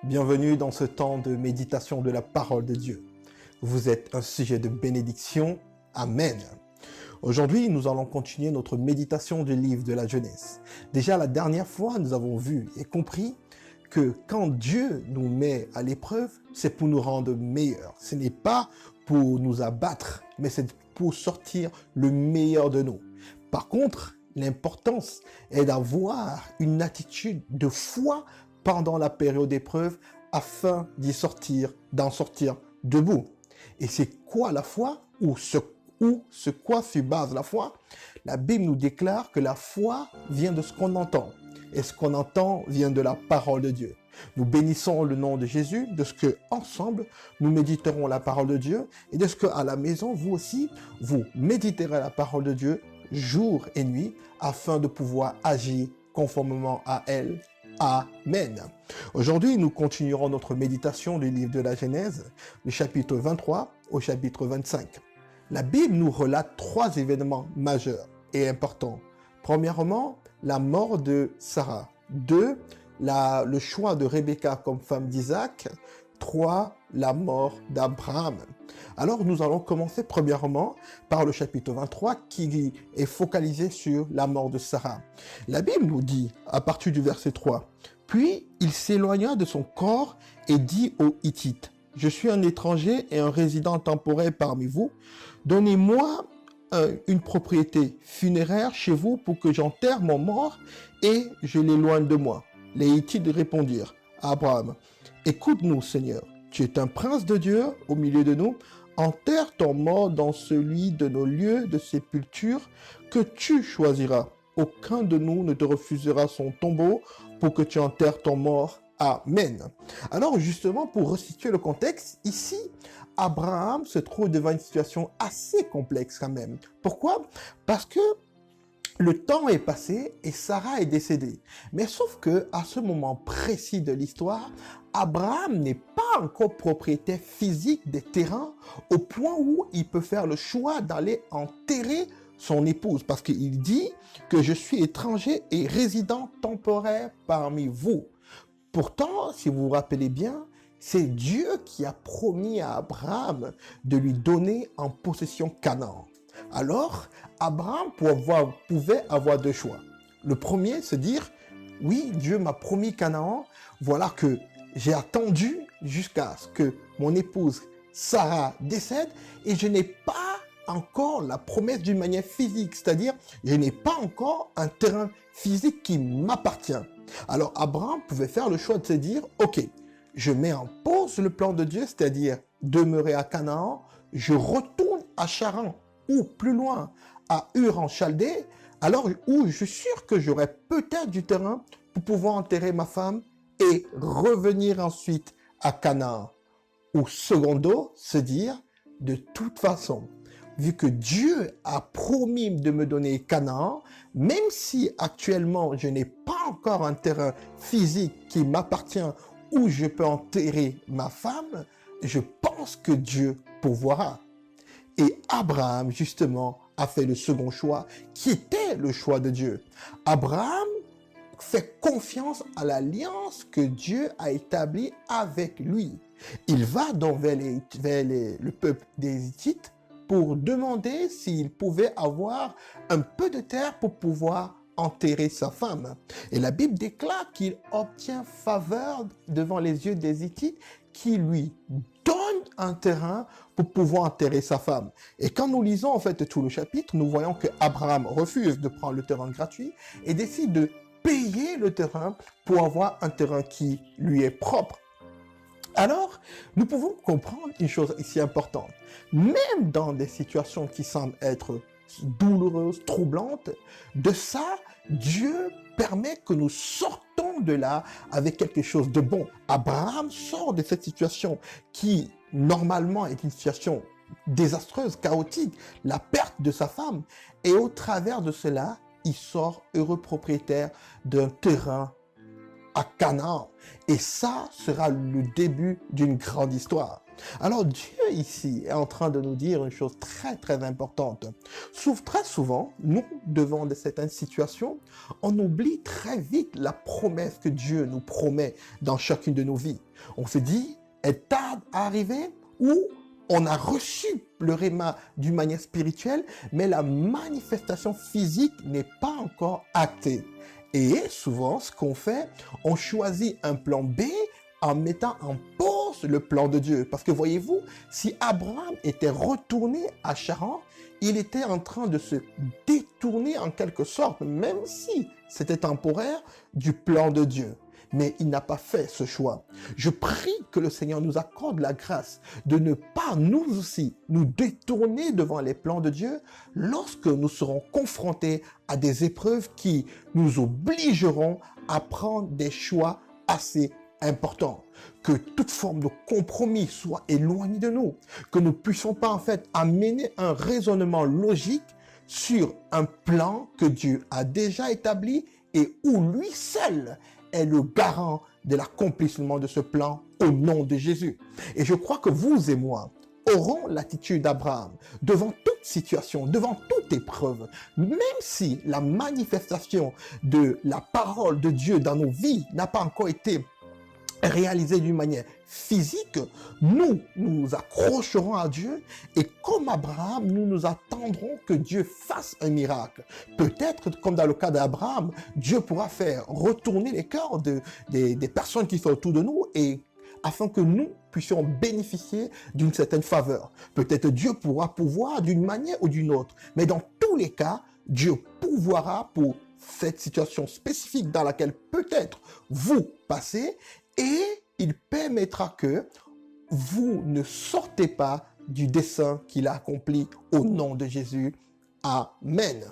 Bienvenue dans ce temps de méditation de la parole de Dieu. Vous êtes un sujet de bénédiction. Amen. Aujourd'hui, nous allons continuer notre méditation du livre de la Genèse. Déjà, la dernière fois, nous avons vu et compris que quand Dieu nous met à l'épreuve, c'est pour nous rendre meilleurs. Ce n'est pas pour nous abattre, mais c'est pour sortir le meilleur de nous. Par contre, l'importance est d'avoir une attitude de foi pendant la période d'épreuve afin d'en sortir debout. Et c'est quoi la foi ou ce quoi se base la foi? La Bible nous déclare que la foi vient de ce qu'on entend. Et ce qu'on entend vient de la parole de Dieu. Nous bénissons le nom de Jésus, de ce que ensemble nous méditerons la parole de Dieu et de ce que à la maison, vous aussi, vous méditerez la parole de Dieu jour et nuit afin de pouvoir agir conformément à elle. Amen. Aujourd'hui, nous continuerons notre méditation du livre de la Genèse, du chapitre 23 au chapitre 25. La Bible nous relate 3 événements majeurs et importants. Premièrement, la mort de Sarah. 2, le choix de Rebecca comme femme d'Isaac. 3, la mort d'Abraham. Alors, nous allons commencer premièrement par le chapitre 23 qui est focalisé sur la mort de Sarah. La Bible nous dit, à partir du verset 3, « Puis il s'éloigna de son corps et dit aux Hittites, « Je suis un étranger et un résident temporaire parmi vous. Donnez-moi une propriété funéraire chez vous pour que j'enterre mon mort et je l'éloigne de moi. » Les Hittites répondirent à Abraham, « Écoute-nous, Seigneur, tu es un prince de Dieu au milieu de nous. Enterre ton mort dans celui de nos lieux de sépulture que tu choisiras. Aucun de nous ne te refusera son tombeau pour que tu enterres ton mort. Amen. » Alors justement, pour resituer le contexte, ici, Abraham se trouve devant une situation assez complexe quand même. Pourquoi? Parce que le temps est passé et Sarah est décédée. Mais sauf que à ce moment précis de l'histoire, Abraham n'est pas encore propriétaire physique des terrains au point où il peut faire le choix d'aller enterrer son épouse. Parce qu'il dit que je suis étranger et résident temporaire parmi vous. Pourtant, si vous vous rappelez bien, c'est Dieu qui a promis à Abraham de lui donner en possession Canaan. Alors, Abraham pouvait avoir 2 choix. Le premier, se dire, oui, Dieu m'a promis Canaan, voilà que j'ai attendu jusqu'à ce que mon épouse Sarah décède et je n'ai pas encore la promesse d'une manière physique, c'est-à-dire, je n'ai pas encore un terrain physique qui m'appartient. Alors, Abraham pouvait faire le choix de se dire, ok, je mets en pause le plan de Dieu, c'est-à-dire demeurer à Canaan, je retourne à Charan, ou plus loin, à Ur en Chaldée, alors où je suis sûr que j'aurai peut-être du terrain pour pouvoir enterrer ma femme et revenir ensuite à Canaan. Ou secondo, se dire, de toute façon, vu que Dieu a promis de me donner Canaan, même si actuellement je n'ai pas encore un terrain physique qui m'appartient où je peux enterrer ma femme, je pense que Dieu pourvoira. Et Abraham, justement, a fait le second choix, qui était le choix de Dieu. Abraham fait confiance à l'alliance que Dieu a établie avec lui. Il va donc vers le peuple des Hittites pour demander s'il pouvait avoir un peu de terre pour pouvoir enterrer sa femme. Et la Bible déclare qu'il obtient faveur devant les yeux des Hittites qui lui donnent un terrain pour pouvoir enterrer sa femme. Et quand nous lisons en fait tout le chapitre, nous voyons que Abraham refuse de prendre le terrain gratuit et décide de payer le terrain pour avoir un terrain qui lui est propre. Alors, nous pouvons comprendre une chose ici importante. Même dans des situations qui semblent être douloureuses, troublantes, de ça, Dieu permet que nous sortons de là avec quelque chose de bon. Abraham sort de cette situation qui, normalement, est une situation désastreuse, chaotique, la perte de sa femme. Et au travers de cela, il sort heureux propriétaire d'un terrain à Canaan. Et ça sera le début d'une grande histoire. Alors Dieu ici est en train de nous dire une chose très très importante. Très souvent, nous, devant de certaines situations, on oublie très vite la promesse que Dieu nous promet dans chacune de nos vies. On se dit, elle tarde à arriver ou on a reçu le réma d'une manière spirituelle, mais la manifestation physique n'est pas encore actée. Et souvent, ce qu'on fait, on choisit un plan B en mettant en pause le plan de Dieu. Parce que voyez-vous, si Abraham était retourné à Charan, il était en train de se détourner en quelque sorte, même si c'était temporaire, du plan de Dieu. Mais il n'a pas fait ce choix. Je prie que le Seigneur nous accorde la grâce de ne pas, nous aussi, nous détourner devant les plans de Dieu lorsque nous serons confrontés à des épreuves qui nous obligeront à prendre des choix assez importants. Que toute forme de compromis soit éloignée de nous. Que nous ne puissions pas en fait amener un raisonnement logique sur un plan que Dieu a déjà établi et où lui seul est le garant de l'accomplissement de ce plan au nom de Jésus. Et je crois que vous et moi aurons l'attitude d'Abraham devant toute situation, devant toute épreuve, même si la manifestation de la parole de Dieu dans nos vies n'a pas encore été réalisée d'une manière physique, nous nous accrocherons à Dieu et comme Abraham, nous nous attendrons que Dieu fasse un miracle. Peut-être, comme dans le cas d'Abraham, Dieu pourra faire retourner les cœurs des personnes qui sont autour de nous et afin que nous puissions bénéficier d'une certaine faveur. Peut-être Dieu pourra pouvoir d'une manière ou d'une autre, mais dans tous les cas, Dieu pourvoira pour cette situation spécifique dans laquelle peut-être vous passez et il permettra que vous ne sortez pas du dessein qu'il a accompli au nom de Jésus. Amen.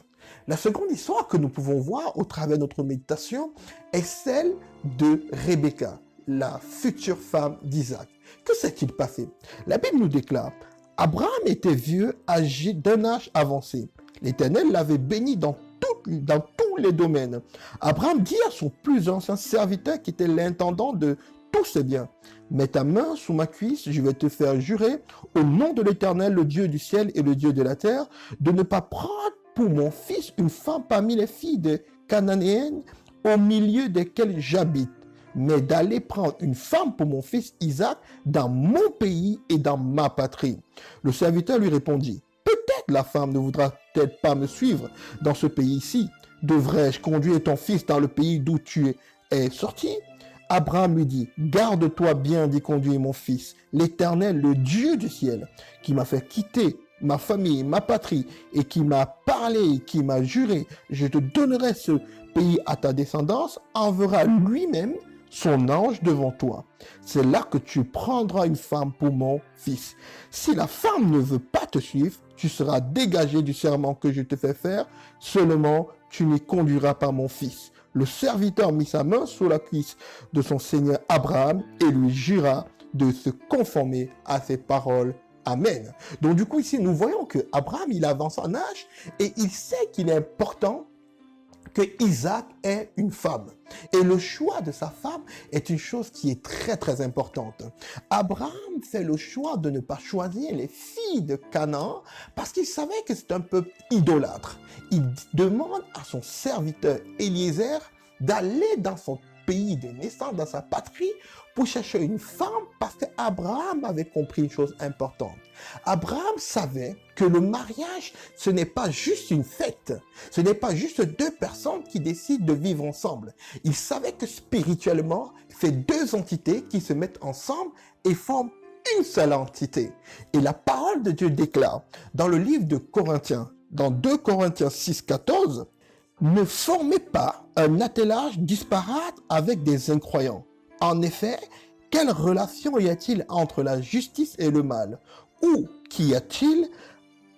La seconde histoire que nous pouvons voir au travers de notre méditation est celle de Rebecca, la future femme d'Isaac. Que s'est-il passé? La Bible nous déclare, Abraham était vieux, âgé d'un âge avancé. L'Éternel l'avait béni dans tous les domaines. Abraham dit à son plus ancien serviteur qui était l'intendant de tous ses biens, mets ta main sous ma cuisse, je vais te faire jurer au nom de l'Éternel, le Dieu du ciel et le Dieu de la terre, de ne pas prendre pour mon fils une femme parmi les filles des Cananéennes au milieu desquelles j'habite, mais d'aller prendre une femme pour mon fils Isaac dans mon pays et dans ma patrie. Le serviteur lui répondit, peut-être la femme ne voudra-t-elle pas me suivre dans ce pays-ci? Devrais-je conduire ton fils dans le pays d'où tu es sorti? Abraham lui dit, garde-toi bien d'y conduire mon fils, l'Éternel, le Dieu du ciel, qui m'a fait quitter ma famille, ma patrie, et qui m'a parlé, qui m'a juré, je te donnerai ce pays à ta descendance, enverra lui-même son ange devant toi. C'est là que tu prendras une femme pour mon fils. Si la femme ne veut pas te suivre, tu seras dégagé du serment que je te fais faire, seulement tu n'y conduiras pas mon fils. Le serviteur mit sa main sur la cuisse de son seigneur Abraham et lui jura de se conformer à ses paroles. Amen. Donc du coup ici, nous voyons que Abraham, il avance en âge et il sait qu'il est important que Isaac ait une femme. Et le choix de sa femme est une chose qui est très très importante. Abraham fait le choix de ne pas choisir les filles de Canaan parce qu'il savait que c'est un peuple idolâtre. Il demande à son serviteur Eliezer d'aller dans son pays de naissance, dans sa patrie, pour chercher une femme parce qu'Abraham avait compris une chose importante. Abraham savait que le mariage, ce n'est pas juste une fête. Ce n'est pas juste deux personnes qui décident de vivre ensemble. Il savait que spirituellement, c'est deux entités qui se mettent ensemble et forment une seule entité. Et la parole de Dieu déclare dans le livre de Corinthiens, dans 2 Corinthiens 6, 14, ne formez pas un attelage disparate avec des incroyants. En effet, quelle relation y a-t-il entre la justice et le mal? Ou qu'y a-t-il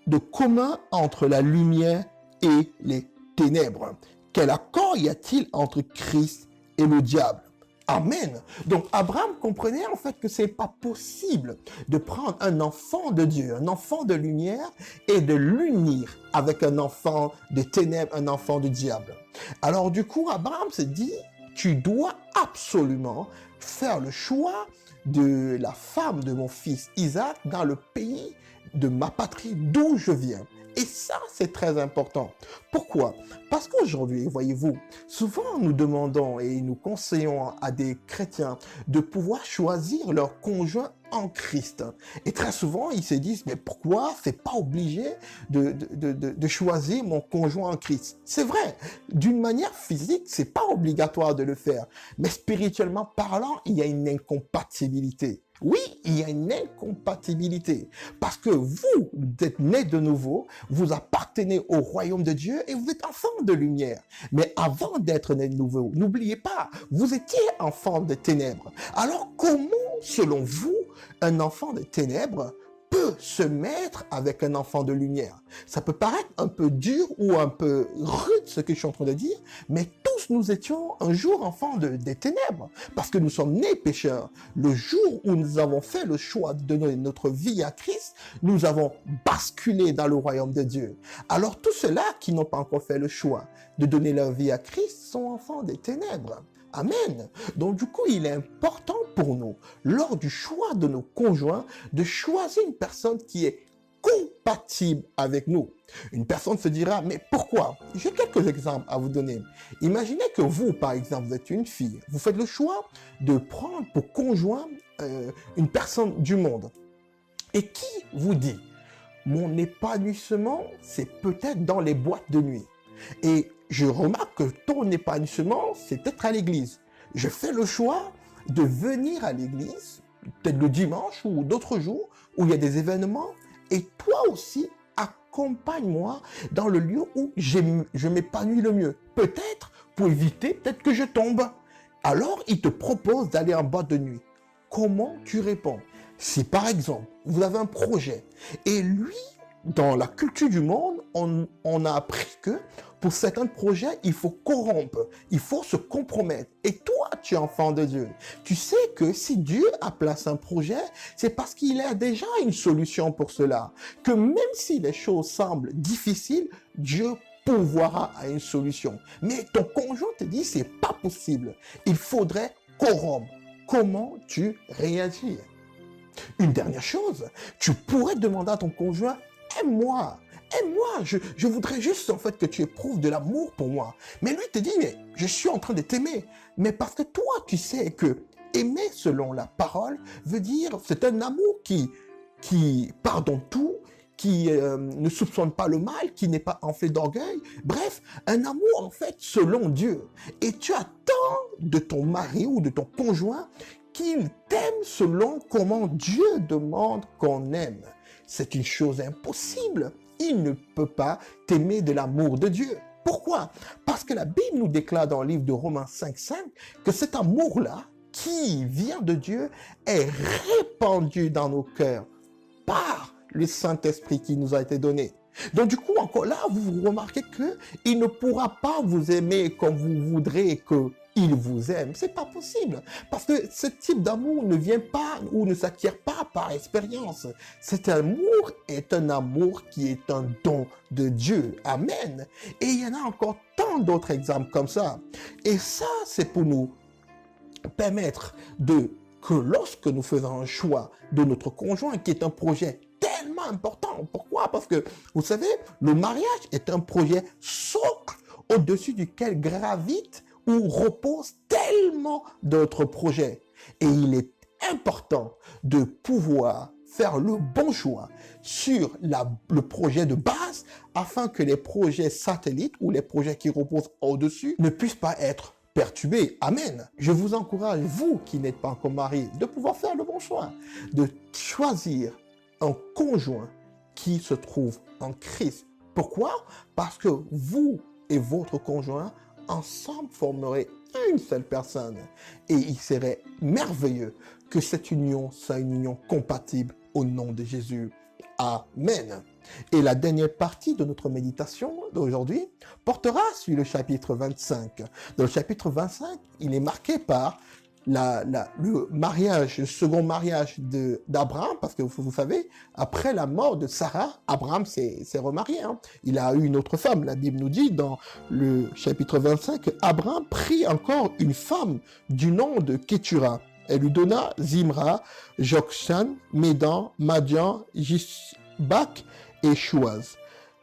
de commun entre la lumière et les ténèbres? Quel accord y a-t-il entre Christ et le diable? Amen. Donc Abraham comprenait en fait que c'est pas possible de prendre un enfant de Dieu, un enfant de lumière et de l'unir avec un enfant de ténèbres, un enfant du diable. Alors du coup, Abraham se dit, tu dois absolument faire le choix de la femme de mon fils Isaac dans le pays de ma patrie d'où je viens. Et ça, c'est très important. Pourquoi? Parce qu'aujourd'hui, voyez-vous, souvent nous demandons et nous conseillons à des chrétiens de pouvoir choisir leur conjoint en Christ. Et très souvent, ils se disent, mais pourquoi c'est pas obligé de choisir mon conjoint en Christ? C'est vrai, d'une manière physique, c'est pas obligatoire de le faire. Mais spirituellement parlant, il y a une incompatibilité. Oui, il y a une incompatibilité parce que vous êtes nés de nouveau, vous appartenez au royaume de Dieu et vous êtes enfants de lumière. Mais avant d'être nés de nouveau, n'oubliez pas, vous étiez enfants de ténèbres. Alors comment, selon vous, un enfant de ténèbres peut se mettre avec un enfant de lumière? Ça peut paraître un peu dur ou un peu rude ce que je suis en train de dire, mais tous nous étions un jour enfants des ténèbres parce que nous sommes nés pécheurs. Le jour où nous avons fait le choix de donner notre vie à Christ, nous avons basculé dans le royaume de Dieu. Alors tous ceux-là qui n'ont pas encore fait le choix de donner leur vie à Christ sont enfants des ténèbres. Amen. Donc du coup, il est important pour nous, lors du choix de nos conjoints, de choisir une personne qui est compatible avec nous. Une personne se dira, mais pourquoi? J'ai quelques exemples à vous donner. Imaginez que vous, par exemple, vous êtes une fille. Vous faites le choix de prendre pour conjoint une personne du monde. Et qui vous dit, mon épanouissement, c'est peut-être dans les boîtes de nuit. Et je remarque que ton épanouissement, c'est peut-être à l'église. Je fais le choix de venir à l'église, peut-être le dimanche ou d'autres jours où il y a des événements, et toi aussi, accompagne-moi dans le lieu où je m'épanouis le mieux. Peut-être pour éviter, peut-être que je tombe. Alors, il te propose d'aller en boîte de nuit. Comment tu réponds? Si par exemple, vous avez un projet et lui, dans la culture du monde, on a appris que pour certains projets, il faut corrompre, il faut se compromettre. Et toi, tu es enfant de Dieu. Tu sais que si Dieu a placé un projet, c'est parce qu'il a déjà une solution pour cela. Que même si les choses semblent difficiles, Dieu pourvoira à une solution. Mais ton conjoint te dit, c'est pas possible. Il faudrait corrompre. Comment tu réagis? Une dernière chose, tu pourrais demander à ton conjoint, aime-moi, aime-moi, je voudrais juste en fait que tu éprouves de l'amour pour moi. Mais lui te dit, mais je suis en train de t'aimer. Mais parce que toi, tu sais que aimer selon la parole veut dire, c'est un amour qui pardonne tout, qui ne soupçonne pas le mal, qui n'est pas enflé d'orgueil. Bref, un amour en fait selon Dieu. Et tu attends de ton mari ou de ton conjoint qu'il t'aime selon comment Dieu demande qu'on aime. C'est une chose impossible. Il ne peut pas t'aimer de l'amour de Dieu. Pourquoi? Parce que la Bible nous déclare dans le livre de Romains 5,5 que cet amour-là, qui vient de Dieu, est répandu dans nos cœurs par le Saint-Esprit qui nous a été donné. Donc du coup, encore là, vous remarquez qu'il ne pourra pas vous aimer comme vous voudrez qu'il vous aime. C'est pas possible. Parce que ce type d'amour ne vient pas ou ne s'acquiert pas par expérience. Cet amour est un amour qui est un don de Dieu. Amen. Et il y en a encore tant d'autres exemples comme ça. Et ça, c'est pour nous permettre que lorsque nous faisons un choix de notre conjoint, qui est un projet tellement important. Pourquoi? Parce que, vous savez, le mariage est un projet socle au-dessus duquel gravitent ou reposent tellement d'autres projets. Et il est important de pouvoir faire le bon choix sur le projet de base afin que les projets satellites ou les projets qui reposent au-dessus ne puissent pas être perturbés. Amen. Je vous encourage, vous qui n'êtes pas encore marié, de pouvoir faire le bon choix, de choisir un conjoint qui se trouve en Christ. Pourquoi? Parce que vous et votre conjoint, ensemble, formeraient une seule personne. Et il serait merveilleux que cette union soit une union compatible au nom de Jésus. Amen. Et la dernière partie de notre méditation d'aujourd'hui portera sur le chapitre 25. Dans le chapitre 25, il est marqué par le mariage, le second mariage d'Abraham, parce que vous savez, après la mort de Sarah, Abraham s'est remarié. Hein. Il a eu une autre femme. La Bible nous dit dans le chapitre 25 qu'Abraham prit encore une femme du nom de Kétura. Elle lui donna Zimra, Jokshan, Médan, Madian, Jishbak et Chouaz.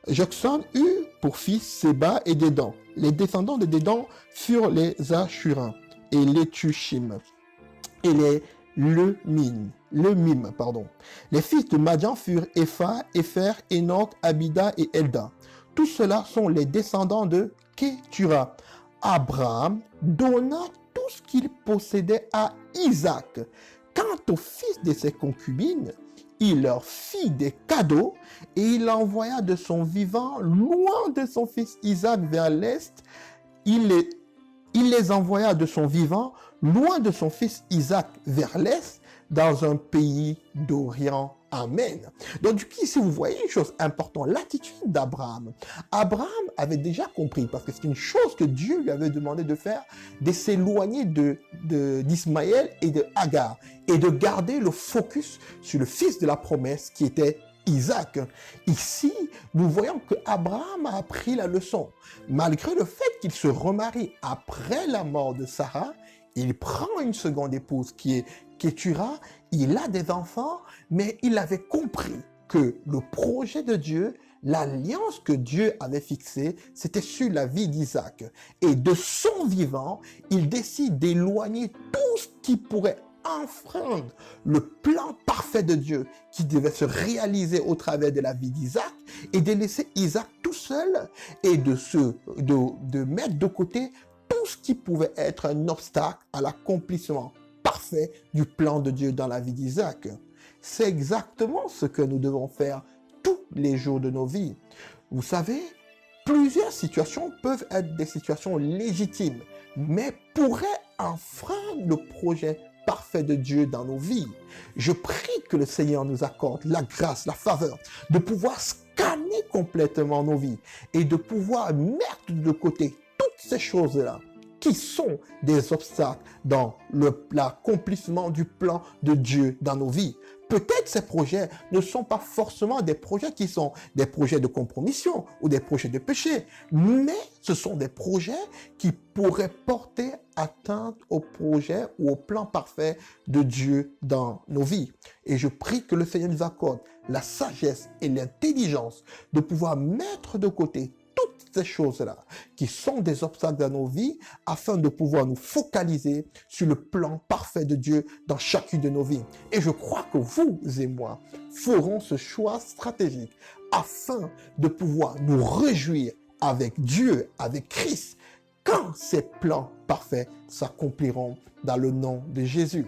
Jokshan eut pour fils Séba et Dédan. Les descendants de Dédan furent les Ashuriens et les Tushim et les Lemim. Les fils de Madian furent Epha, Épher, Enoch, Abida et Elda. Tous ceux-là sont les descendants de Kétura. Abraham donna tout ce qu'il possédait à Isaac. Quant aux fils de ses concubines, il leur fit des cadeaux et il envoya de son vivant loin de son fils Isaac vers l'est. Il les envoya de son vivant loin de son fils Isaac vers l'est dans un pays d'Orient. Amen. Donc ici, vous voyez une chose importante, l'attitude d'Abraham. Abraham avait déjà compris, parce que c'est une chose que Dieu lui avait demandé de faire, de s'éloigner d'Ismaël et de Hagar, et de garder le focus sur le fils de la promesse qui était Isaac. Ici, nous voyons que Abraham a appris la leçon. Malgré le fait qu'il se remarie après la mort de Sarah, il prend une seconde épouse qui est Kétura, il a des enfants, mais il avait compris que le projet de Dieu, l'alliance que Dieu avait fixée, c'était sur la vie d'Isaac. Et de son vivant, il décide d'éloigner tout ce qui pourrait enfreindre le plan parfait de Dieu qui devait se réaliser au travers de la vie d'Isaac et de laisser Isaac tout seul et de mettre de côté tout ce qui pouvait être un obstacle à l'accomplissement parfait du plan de Dieu dans la vie d'Isaac. C'est exactement ce que nous devons faire tous les jours de nos vies. Vous savez, plusieurs situations peuvent être des situations légitimes, mais pourraient enfreindre le projet parfait de Dieu dans nos vies. Je prie que le Seigneur nous accorde la grâce, la faveur de pouvoir scanner complètement nos vies et de pouvoir mettre de côté toutes ces choses-là qui sont des obstacles dans l'accomplissement du plan de Dieu dans nos vies. Peut-être ces projets ne sont pas forcément des projets qui sont des projets de compromission ou des projets de péché, mais ce sont des projets qui pourraient porter atteinte au projet ou au plan parfait de Dieu dans nos vies. Et je prie que le Seigneur nous accorde la sagesse et l'intelligence de pouvoir mettre de côté toutes ces choses-là qui sont des obstacles dans nos vies afin de pouvoir nous focaliser sur le plan parfait de Dieu dans chacune de nos vies. Et je crois que vous et moi ferons ce choix stratégique afin de pouvoir nous réjouir avec Dieu, avec Christ, quand ces plans parfaits s'accompliront dans le nom de Jésus.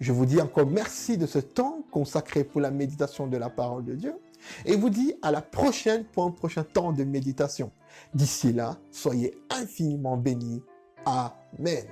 Je vous dis encore merci de ce temps consacré pour la méditation de la parole de Dieu. Et vous dis à la prochaine pour un prochain temps de méditation. D'ici là, soyez infiniment bénis. Amen.